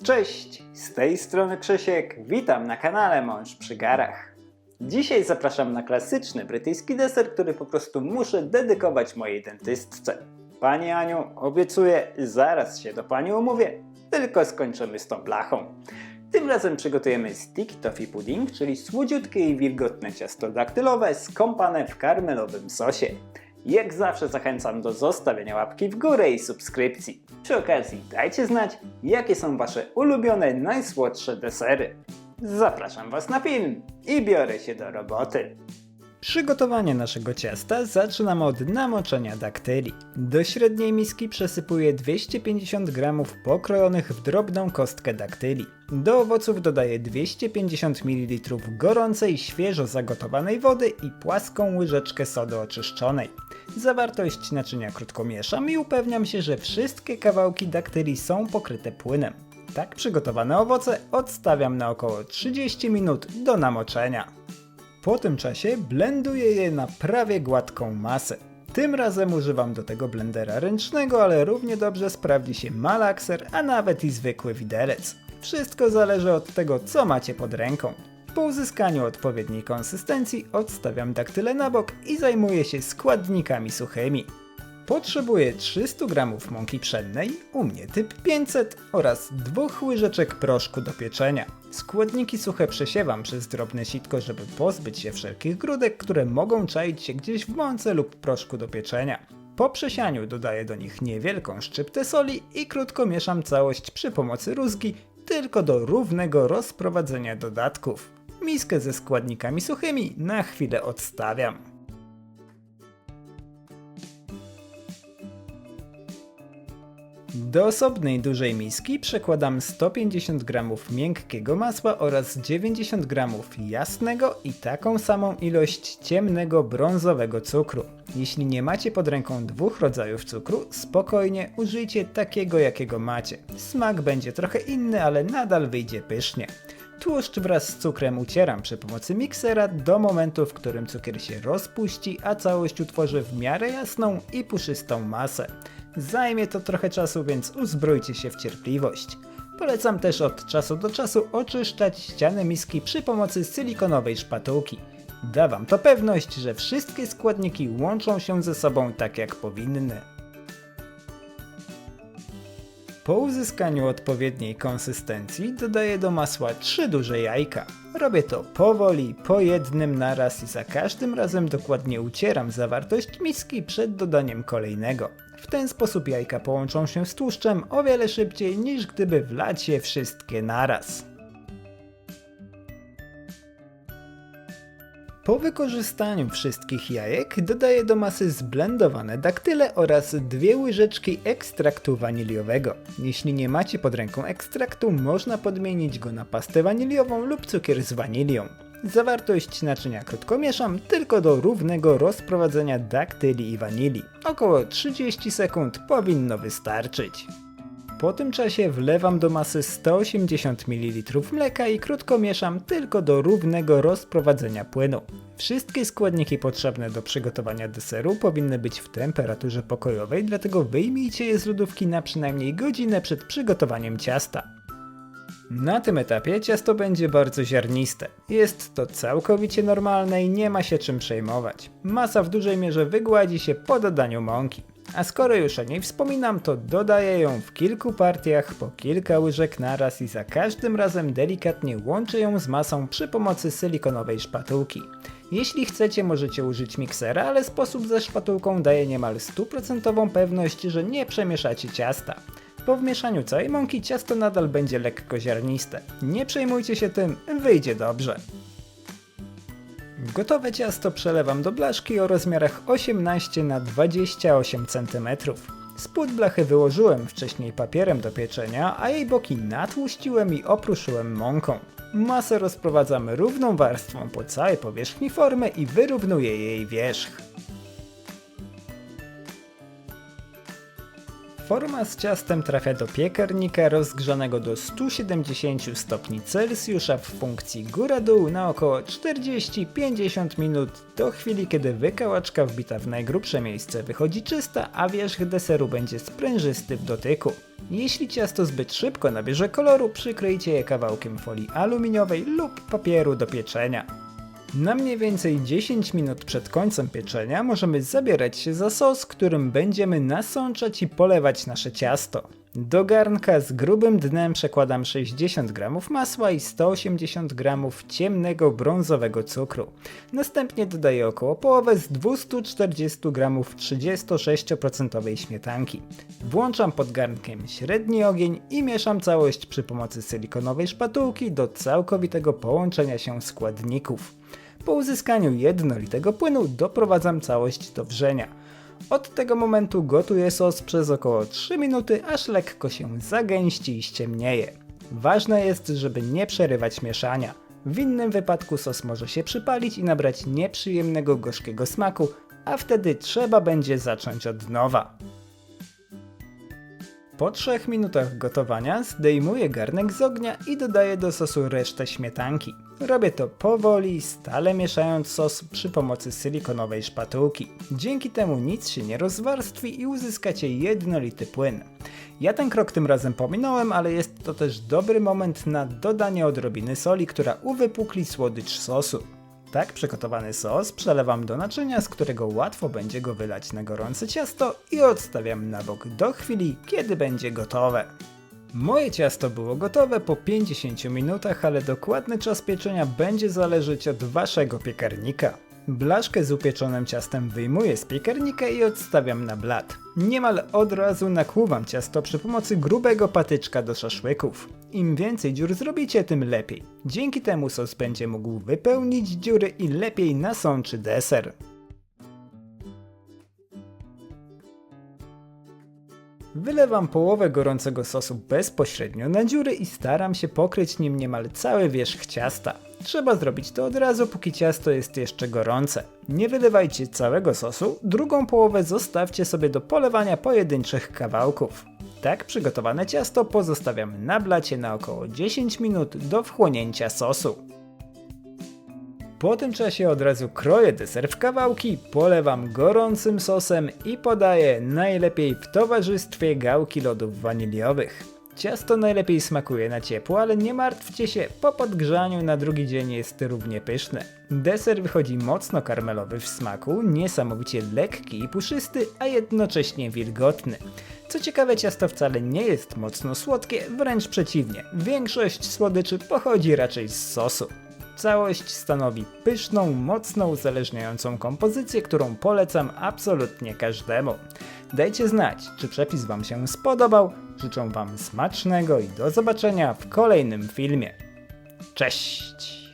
Cześć, z tej strony Krzysiek, witam na kanale Mąż przy garach. Dzisiaj zapraszam na klasyczny brytyjski deser, który po prostu muszę dedykować mojej dentystce. Pani Aniu, obiecuję, zaraz się do Pani umówię, tylko skończymy z tą blachą. Tym razem przygotujemy sticky toffee pudding, czyli słodziutkie i wilgotne ciasto daktylowe skąpane w karmelowym sosie. Jak zawsze zachęcam do zostawienia łapki w górę i subskrypcji. Przy okazji dajcie znać, jakie są Wasze ulubione, najsłodsze desery. Zapraszam Was na film i biorę się do roboty. Przygotowanie naszego ciasta zaczynamy od namoczenia daktyli. Do średniej miski przesypuję 250 g pokrojonych w drobną kostkę daktyli. Do owoców dodaję 250 ml gorącej, świeżo zagotowanej wody i płaską łyżeczkę sody oczyszczonej. Zawartość naczynia krótko mieszam i upewniam się, że wszystkie kawałki daktyli są pokryte płynem. Tak przygotowane owoce odstawiam na około 30 minut do namoczenia. Po tym czasie blenduję je na prawie gładką masę. Tym razem używam do tego blendera ręcznego, ale równie dobrze sprawdzi się malakser, a nawet i zwykły widelec. Wszystko zależy od tego, co macie pod ręką. Po uzyskaniu odpowiedniej konsystencji odstawiam daktyle na bok i zajmuję się składnikami suchymi. Potrzebuję 300 g mąki pszennej, u mnie typ 500 oraz 2 łyżeczek proszku do pieczenia. Składniki suche przesiewam przez drobne sitko, żeby pozbyć się wszelkich grudek, które mogą czaić się gdzieś w mące lub proszku do pieczenia. Po przesianiu dodaję do nich niewielką szczyptę soli i krótko mieszam całość przy pomocy rózgi, tylko do równego rozprowadzenia dodatków. Miskę ze składnikami suchymi na chwilę odstawiam. Do osobnej dużej miski przekładam 150 g miękkiego masła oraz 90 g jasnego i taką samą ilość ciemnego brązowego cukru. Jeśli nie macie pod ręką dwóch rodzajów cukru, spokojnie użyjcie takiego, jakiego macie. Smak będzie trochę inny, ale nadal wyjdzie pysznie. Tłuszcz wraz z cukrem ucieram przy pomocy miksera do momentu, w którym cukier się rozpuści, a całość utworzy w miarę jasną i puszystą masę. Zajmie to trochę czasu, więc uzbrójcie się w cierpliwość. Polecam też od czasu do czasu oczyszczać ściany miski przy pomocy silikonowej szpatułki. Da Wam to pewność, że wszystkie składniki łączą się ze sobą tak jak powinny. Po uzyskaniu odpowiedniej konsystencji dodaję do masła 3 duże jajka. Robię to powoli, po jednym naraz i za każdym razem dokładnie ucieram zawartość miski przed dodaniem kolejnego. W ten sposób jajka połączą się z tłuszczem o wiele szybciej niż gdyby wlać je wszystkie naraz. Po wykorzystaniu wszystkich jajek dodaję do masy zblendowane daktyle oraz 2 łyżeczki ekstraktu waniliowego. Jeśli nie macie pod ręką ekstraktu, można podmienić go na pastę waniliową lub cukier z wanilią. Zawartość naczynia krótko mieszam, tylko do równego rozprowadzenia daktyli i wanilii. Około 30 sekund powinno wystarczyć. Po tym czasie wlewam do masy 180 ml mleka i krótko mieszam tylko do równego rozprowadzenia płynu. Wszystkie składniki potrzebne do przygotowania deseru powinny być w temperaturze pokojowej, dlatego wyjmijcie je z lodówki na przynajmniej godzinę przed przygotowaniem ciasta. Na tym etapie ciasto będzie bardzo ziarniste. Jest to całkowicie normalne i nie ma się czym przejmować. Masa w dużej mierze wygładzi się po dodaniu mąki. A skoro już o niej wspominam, to dodaję ją w kilku partiach po kilka łyżek naraz i za każdym razem delikatnie łączę ją z masą przy pomocy silikonowej szpatułki. Jeśli chcecie, możecie użyć miksera, ale sposób ze szpatułką daje niemal 100% pewność, że nie przemieszacie ciasta. Po wmieszaniu całej mąki ciasto nadal będzie lekko ziarniste. Nie przejmujcie się tym, wyjdzie dobrze. Gotowe ciasto przelewam do blaszki o rozmiarach 18 na 28 cm. Spód blachy wyłożyłem wcześniej papierem do pieczenia, a jej boki natłuściłem i opruszyłem mąką. Masę rozprowadzamy równą warstwą po całej powierzchni formy i wyrównuję jej wierzch. Forma z ciastem trafia do piekarnika rozgrzanego do 170 stopni Celsjusza w funkcji góra-dół na około 40-50 minut do chwili, kiedy wykałaczka wbita w najgrubsze miejsce wychodzi czysta, a wierzch deseru będzie sprężysty w dotyku. Jeśli ciasto zbyt szybko nabierze koloru, przykryjcie je kawałkiem folii aluminiowej lub papieru do pieczenia. Na mniej więcej 10 minut przed końcem pieczenia możemy zabierać się za sos, którym będziemy nasączać i polewać nasze ciasto. Do garnka z grubym dnem przekładam 60 g masła i 180 g ciemnego brązowego cukru. Następnie dodaję około połowę z 240 g 36% śmietanki. Włączam pod garnkiem średni ogień i mieszam całość przy pomocy silikonowej szpatułki do całkowitego połączenia się składników. Po uzyskaniu jednolitego płynu doprowadzam całość do wrzenia. Od tego momentu gotuję sos przez około 3 minuty, aż lekko się zagęści i ściemnieje. Ważne jest, żeby nie przerywać mieszania. W innym wypadku sos może się przypalić i nabrać nieprzyjemnego gorzkiego smaku, a wtedy trzeba będzie zacząć od nowa. Po 3 minutach gotowania zdejmuję garnek z ognia i dodaję do sosu resztę śmietanki. Robię to powoli, stale mieszając sos przy pomocy silikonowej szpatułki. Dzięki temu nic się nie rozwarstwi i uzyskacie jednolity płyn. Ja ten krok tym razem pominąłem, ale jest to też dobry moment na dodanie odrobiny soli, która uwypukli słodycz sosu. Tak przygotowany sos przelewam do naczynia, z którego łatwo będzie go wylać na gorące ciasto i odstawiam na bok do chwili, kiedy będzie gotowe. Moje ciasto było gotowe po 50 minutach, ale dokładny czas pieczenia będzie zależeć od waszego piekarnika. Blaszkę z upieczonym ciastem wyjmuję z piekarnika i odstawiam na blat. Niemal od razu nakłuwam ciasto przy pomocy grubego patyczka do szaszłyków. Im więcej dziur zrobicie, tym lepiej. Dzięki temu sos będzie mógł wypełnić dziury i lepiej nasączy deser. Wylewam połowę gorącego sosu bezpośrednio na dziury i staram się pokryć nim niemal cały wierzch ciasta. Trzeba zrobić to od razu, póki ciasto jest jeszcze gorące. Nie wylewajcie całego sosu, drugą połowę zostawcie sobie do polewania pojedynczych kawałków. Tak przygotowane ciasto pozostawiam na blacie na około 10 minut do wchłonięcia sosu. Po tym czasie od razu kroję deser w kawałki, polewam gorącym sosem i podaję najlepiej w towarzystwie gałki lodów waniliowych. Ciasto najlepiej smakuje na ciepło, ale nie martwcie się, po podgrzaniu na drugi dzień jest równie pyszne. Deser wychodzi mocno karmelowy w smaku, niesamowicie lekki i puszysty, a jednocześnie wilgotny. Co ciekawe, ciasto wcale nie jest mocno słodkie, wręcz przeciwnie. Większość słodyczy pochodzi raczej z sosu. Całość stanowi pyszną, mocno uzależniającą kompozycję, którą polecam absolutnie każdemu. Dajcie znać, czy przepis wam się spodobał. Życzę wam smacznego i do zobaczenia w kolejnym filmie. Cześć!